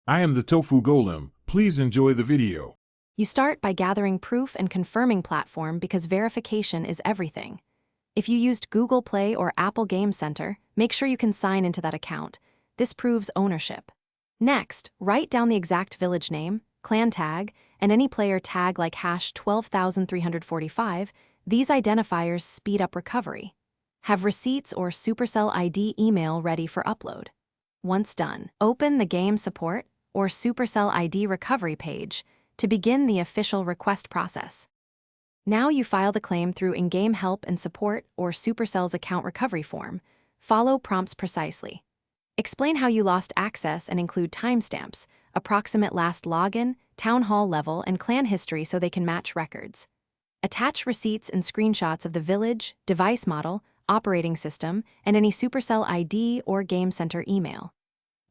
I am the Tofu Golem. Please enjoy the video. You start by gathering proof and confirming platform because verification is everything. If you used Google Play or Apple Game Center, make sure you can sign into that account. This proves ownership. Next, write down the exact village name, clan tag, and any player tag like #12345. These identifiers speed up recovery. Have receipts or Supercell ID email ready for upload. Once done, open the game support or Supercell ID recovery page to begin the official request process. Now you file the claim through in-game help and support or Supercell's account recovery form. Follow prompts precisely. Explain how you lost access and include timestamps, approximate last login, town hall level, and clan history so they can match records. Attach receipts and screenshots of the village, device model, operating system, and any Supercell ID or Game Center email.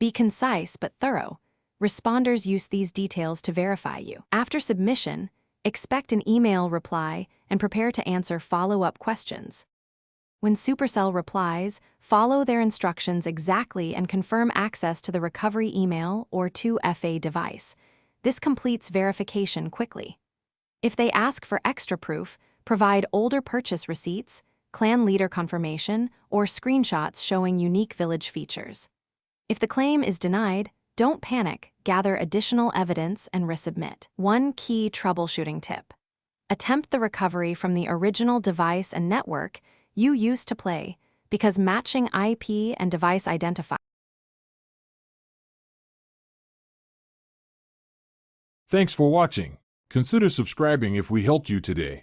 Be concise but thorough. Responders use these details to verify you. After submission, expect an email reply and prepare to answer follow-up questions. When Supercell replies, follow their instructions exactly and confirm access to the recovery email or 2FA device. This completes verification quickly. If they ask for extra proof, provide older purchase receipts, clan leader confirmation, or screenshots showing unique village features. If the claim is denied, don't panic, gather additional evidence and resubmit. One key troubleshooting tip. Attempt the recovery from the original device and network you used to play, because matching IP and device identifiers. Thanks for watching. Consider subscribing if we helped you today.